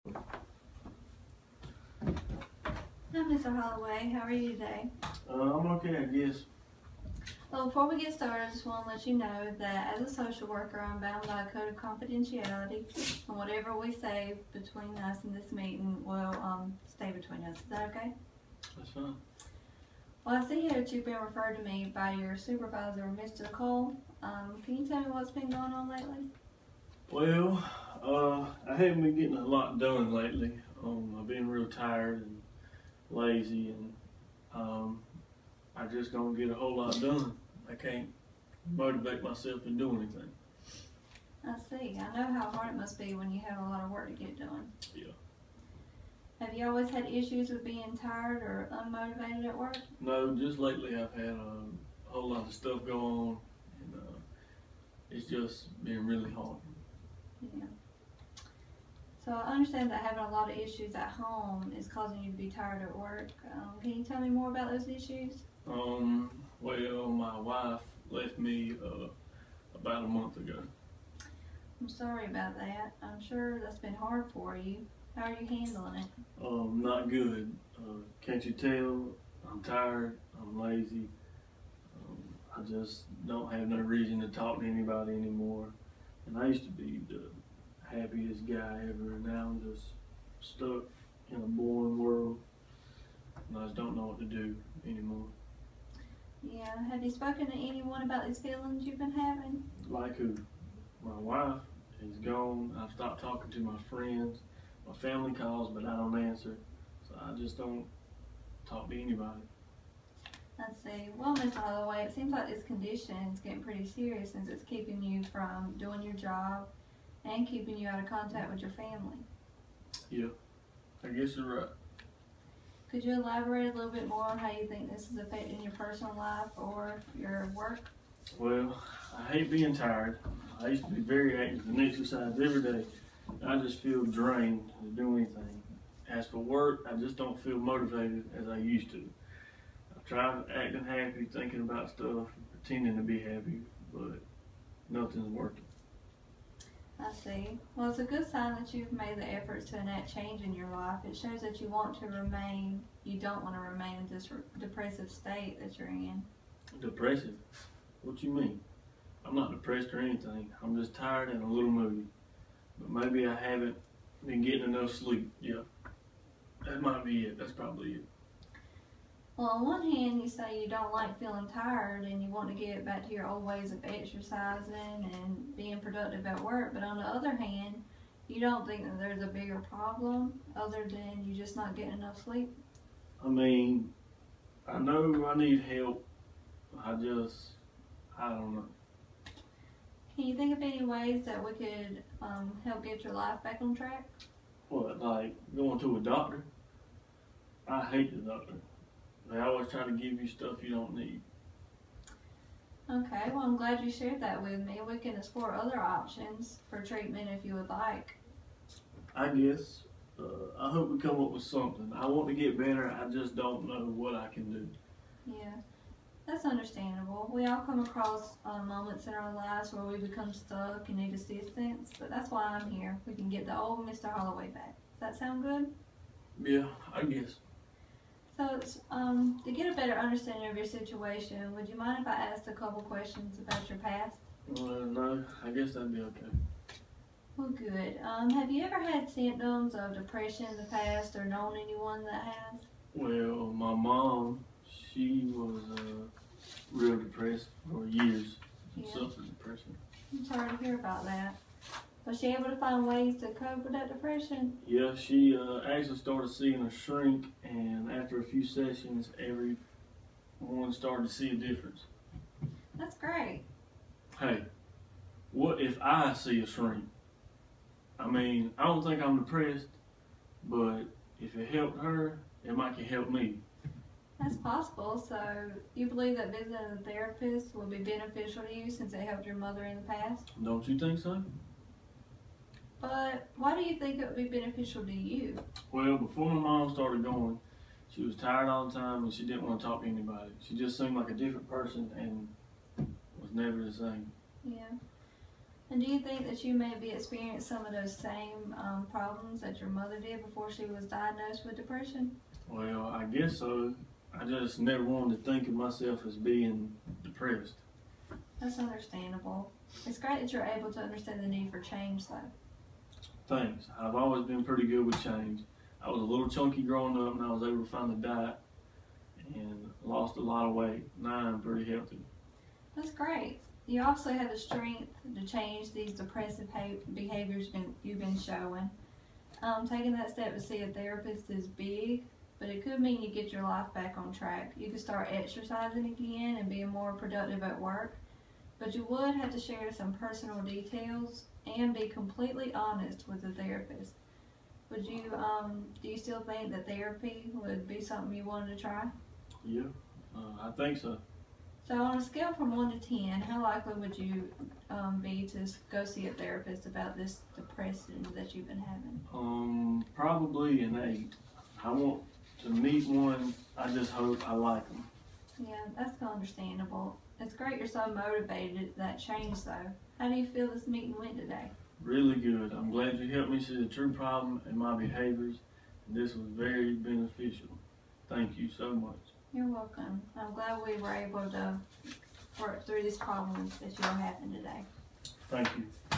Hi, Mr. Holloway. How are you today? I'm okay, I guess. Well, before we get started, I just want to let you know that as a social worker, I'm bound by a code of confidentiality, and whatever we say between us in this meeting will stay between us. Is that okay? That's fine. Well, I see here that you've been referred to me by your supervisor, Mr. Cole. Can you tell me what's been going on lately? Well, I haven't been getting a lot done lately. I've been real tired and lazy, and I just don't get a whole lot done. I can't motivate myself to do anything. I see. I know how hard it must be when you have a lot of work to get done. Yeah. Have you always had issues with being tired or unmotivated at work? No, just lately I've had a whole lot of stuff go on, and it's just been really hard. Yeah. So I understand that having a lot of issues at home is causing you to be tired at work. Can you tell me more about those issues? Well, my wife left me about a month ago. I'm sorry about that. I'm sure that's been hard for you. How are you handling it? Not good. Can't you tell? I'm tired. I'm lazy. I just don't have no reason to talk to anybody anymore. And I used to be the happiest guy ever, and now I'm just stuck in a boring world, and I just don't know what to do anymore. Yeah. Have you spoken to anyone about these feelings you've been having? Like who? My wife is gone. I've stopped talking to my friends. My family calls, but I don't answer. So I just don't talk to anybody. Let's see. Well, Miss Holloway, it seems like this condition is getting pretty serious since it's keeping you from doing your job and keeping you out of contact with your family. Yeah, I guess you're right. Could you elaborate a little bit more on how you think this is affecting your personal life or your work? Well, I hate being tired. I used to be very active and exercise every day. I just feel drained to do anything. As for work, I just don't feel motivated as I used to. I try acting happy, thinking about stuff, pretending to be happy, but nothing's working. I see. Well, it's a good sign that you've made the efforts to enact change in your life. It shows that you want to remain, you don't want to remain in this depressive state that you're in. Depressive? What you mean? I'm not depressed or anything. I'm just tired and a little moody. But maybe I haven't been getting enough sleep. Yeah, that might be it. That's probably it. Well, on one hand, you say you don't like feeling tired and you want to get back to your old ways of exercising and being productive at work, but on the other hand, you don't think that there's a bigger problem other than you just not getting enough sleep? I mean, I know I need help. I don't know. Can you think of any ways that we could help get your life back on track? What, like going to a doctor? I hate the doctor. They always try to give you stuff you don't need. Okay, well, I'm glad you shared that with me. We can explore other options for treatment if you would like. I guess. I hope we come up with something. I want to get better. I just don't know what I can do. Yeah, that's understandable. We all come across moments in our lives where we become stuck and need assistance, but that's why I'm here. We can get the old Mr. Holloway back. Does that sound good? Yeah, I guess. So, to get a better understanding of your situation, would you mind if I asked a couple questions about your past? No, I guess that'd be okay. Well, good. Have you ever had symptoms of depression in the past or known anyone that has? Well, my mom, she was real depressed for years. She Yeah. suffered depression. I'm sorry to hear about that. Was she able to find ways to cope with that depression? Yeah, she actually started seeing a shrink, and after a few sessions, everyone started to see a difference. That's great. Hey, what if I see a shrink? I mean, I don't think I'm depressed, but if it helped her, it might can help me. That's possible. So, you believe that visiting a therapist would be beneficial to you since it helped your mother in the past? Don't you think so? But why do you think it would be beneficial to you? Well, before my mom started going, she was tired all the time and she didn't want to talk to anybody. She just seemed like a different person and was never the same. Yeah. And do you think that you maybe experienced some of those same problems that your mother did before she was diagnosed with depression? Well, I guess so. I just never wanted to think of myself as being depressed. That's understandable. It's great that you're able to understand the need for change, though. Thanks. I've always been pretty good with change. I was a little chunky growing up, and I was able to find a diet and lost a lot of weight. Now I'm pretty healthy. That's great. You also have the strength to change these depressive behaviors you've been showing. Taking that step to see a therapist is big, but it could mean you get your life back on track. You could start exercising again and being more productive at work, but you would have to share some personal details and be completely honest with the therapist. Would you, do you still think that therapy would be something you wanted to try? Yeah, I think so. So on a scale from 1 to 10, how likely would you be to go see a therapist about this depression that you've been having? Probably an 8. I want to meet one. I just hope I like them. Yeah, that's understandable. It's great you're so motivated at that change, though. How do you feel this meeting went today? Really good. I'm glad you helped me see the true problem in my behaviors, and this was very beneficial. Thank you so much. You're welcome. I'm glad we were able to work through this problem that you're having today. Thank you.